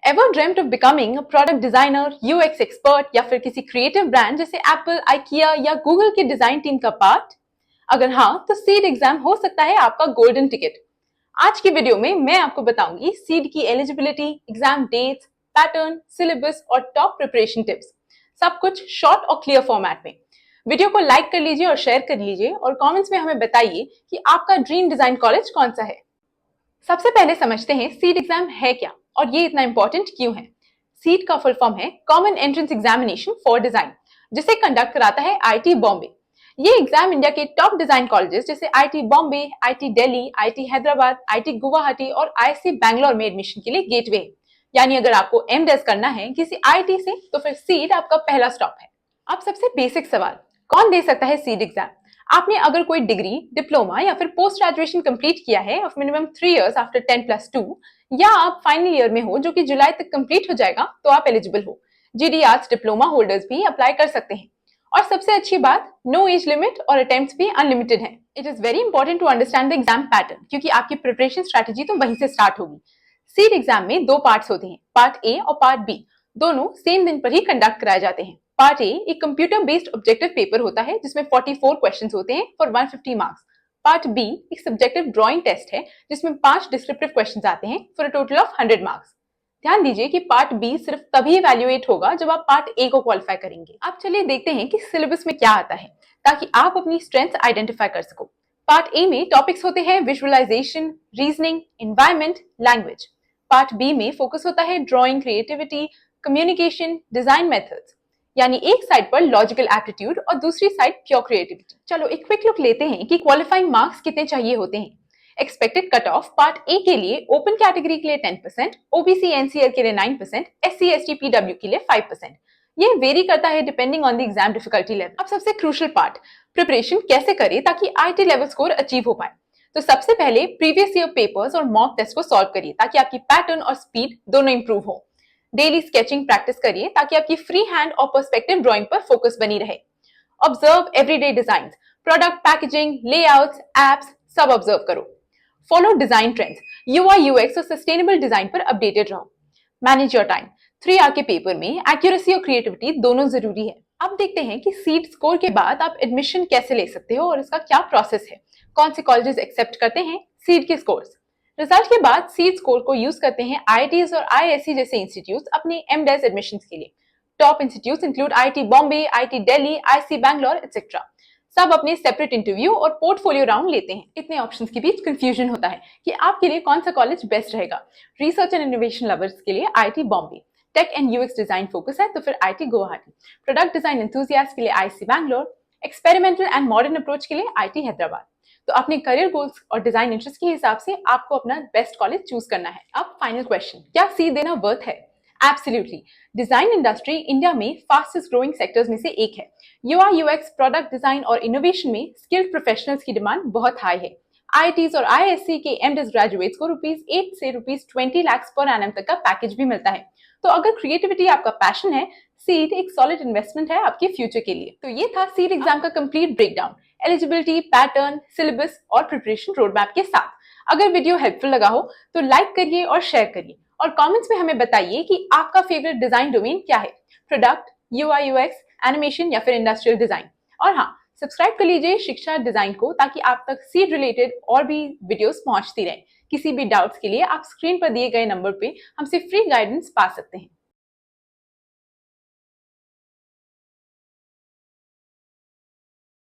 Ever dreamed of becoming a product designer, UX expert या फिर किसी क्रिएटिव ब्रांड जैसे एप्पल, आइकिया या गूगल की डिजाइन टीम का पार्ट? अगर हाँ, तो सीड एग्जाम हो सकता है आपका गोल्डन टिकट। आज की वीडियो में मैं आपको बताऊंगी सीड की eligibility, exam dates, pattern, syllabus और टॉप प्रिपरेशन टिप्स, सब कुछ शॉर्ट और क्लियर फॉर्मेट में। वीडियो को लाइक कर लीजिए और शेयर कर लीजिए और कमेंट्स में हमें बताइए कि आपका ड्रीम डिजाइन कॉलेज कौन सा है। सबसे पहले समझते हैं सीड एग्जाम है क्या और ये इतना इंपॉर्टेंट क्यों है। सीड का फुल फॉर्म है common entrance examination for design, जिसे कंडक्ट कराता है आईआईटी बॉम्बे। ये एग्जाम इंडिया के टॉप डिजाइन कॉलेजेस जैसे IIT Bombay, IIT Delhi, IIT Hyderabad, IIT Guwahati और आईआईसी बैंगलोर में एडमिशन के लिए गेटवे है। यानी अगर आपको एमडेस करना है किसी आईआईटी से तो फिर सीड आपका पहला स्टॉप है। अब सबसे बेसिक सवाल, कौन दे सकता है सीड एग्जाम? आपने अगर कोई डिग्री, डिप्लोमा या फिर पोस्ट ग्रेजुएशन कंप्लीट किया है ऑफ मिनिमम 3 इयर्स आफ्टर 10+2, या आप फाइनल ईयर में हो जो कि जुलाई तक कंप्लीट हो जाएगा, तो आप एलिजिबल हो। जीडी आर्ट्स डिप्लोमा होल्डर्स भी अप्लाई कर सकते हैं। और सबसे अच्छी बात, नो एज लिमिट और अटेम्प्ट्स भी अनलिमिटेड है। It is very important to understand the exam pattern, क्योंकि आपकी प्रिपरेशन स्ट्रेटेजी तो वहीं से स्टार्ट होगी। सीड एग्जाम में 2 पार्ट्स होते हैं, पार्ट ए और पार्ट बी। दोनों सेम दिन पर ही कंडक्ट कराए जाते हैं। पार्ट ए एक कंप्यूटर बेस्ड ऑब्जेक्टिव पेपर होता है जिसमें 44 क्वेश्चंस होते हैं फॉर 150 मार्क्स। पार्ट बी एक सब्जेक्टिव ड्राइंग टेस्ट है जिसमें 5 डिस्क्रिप्टिव क्वेश्चंस आते हैं for a total of 100 marks. ध्यान दीजिए कि पार्ट बी सिर्फ तभी इवैल्यूएट होगा जब आप पार्ट ए को क्वालिफाई करेंगे। अब चलिए देखते हैं कि सिलेबस में क्या आता है, ताकि आप अपनी स्ट्रेंथ आइडेंटिफाई कर सको। पार्ट ए में टॉपिक्स होते हैं visualisation, reasoning, environment, language. Part B में फोकस होता है drawing, creativity, communication, design methods. यानी एक साइड पर लॉजिकल एप्टीट्यूड और दूसरी साइड प्योर क्रिएटिविटी। चलो एक क्विक लुक लेते हैं कि क्वालिफाइंग मार्क्स कितने चाहिए होते हैं। Expected cut off part A के लिए ओपन कैटेगरी के लिए 10%, ओबीसी एनसीएल के लिए 9%, एससी एसटी पीडब्ल्यू के लिए 5%। ये वेरी करता है depending on the exam difficulty level. अब सबसे क्रूशियल पार्ट, प्रिपरेशन कैसे करें ताकि आईआईटी लेवल स्कोर अचीव हो पाए। तो सबसे पहले प्रीवियस ईयर पेपर्स और मॉक टेस्ट को सॉल्व करिए ताकि आपकी पैटर्न और स्पीड दोनों इंप्रूव हो। डेली स्केचिंग प्रैक्टिस करिए ताकि आपकी फ्री हैंड और पर्सपेक्टिव ड्राइंग पर फोकस बनी रहे। Observe everyday design, product packaging, layouts, apps सब ऑब्जर्व करो। Follow design trends, UI UX और सस्टेनेबल डिजाइन पर अपडेटेड रहो। मैनेज योर टाइम, 3 आवर के पेपर में एक्यूरेसी और क्रिएटिविटी दोनों जरूरी है। अब देखते हैं कि सीट स्कोर के बाद आप एडमिशन कैसे ले सकते हो और इसका क्या प्रोसेस है। कौन से कॉलेजेस एक्सेप्ट करते हैं सीट के स्कोर्स। रिजल्ट के बाद सीट स्कोर को यूज करते हैं आईआईटीज और आईआईएससी जैसे इंस्टीट्यूट्स अपने एमडेस एडमिशंस के लिए। Top institutes include IIT Bombay, IIT Delhi, IIC Bangalore etcetera. सब अपने सेपरेट इंटरव्यू और पोर्टफोलियो राउंड लेते हैं। इतने ऑप्शंस के बीच कंफ्यूजन होता है कि आपके लिए कौन सा कॉलेज बेस्ट रहेगा। रिसर्च एंड इनोवेशन लवर्स के लिए IIT Bombay, tech and UX design focus है तो फिर IIT Guwahati, product design enthusiast के लिए IISc Bangalore, experimental and modern approach के लिए आईआईटी हैदराबाद। तो अपने करियर गोल्स और डिजाइन इंटरेस्ट के हिसाब से आपको अपना बेस्ट कॉलेज चूज करना है। अब फाइनल क्वेश्चन, क्या सीट देना वर्थ है? एब्सोल्युटली। डिजाइन इंडस्ट्री इंडिया में फास्टेस्ट ग्रोइंग सेक्टर्स में से एक है। यूआई यूएक्स, प्रोडक्ट डिजाइन और इनोवेशन में स्किल्ड प्रोफेशनल्स की डिमांड बहुत हाई है। आईआईटीज और आईआईएससी के एमडेस ग्रेजुएट्स को ₹8 से ₹20 लाख पर एनम तक का पैकेज भी मिलता है। तो अगर क्रिएटिविटी आपका पैशन है, सीट एक सॉलिड इन्वेस्टमेंट है आपके फ्यूचर के लिए। तो ये था सीट एग्जाम का complete breakdown, eligibility, pattern, syllabus और प्रिपरेशन रोड मैप के साथ। अगर वीडियो हेल्पफुल लगा हो तो लाइक करिए और शेयर करिए और कमेंट्स में हमें बताइए कि आपका फेवरेट डिजाइन डोमेन क्या है, प्रोडक्ट, यूआई यूएक्स, एनिमेशन या फिर इंडस्ट्रियल डिजाइन। और हाँ, सब्सक्राइब कर लीजिए शिक्षा डिजाइन को ताकि आप तक सीट रिलेटेड और भी वीडियोस पहुंचती रहें। किसी भी डाउट्स के लिए आप स्क्रीन पर दिए गए नंबर पे हमसे फ्री गाइडेंस पा सकते हैं।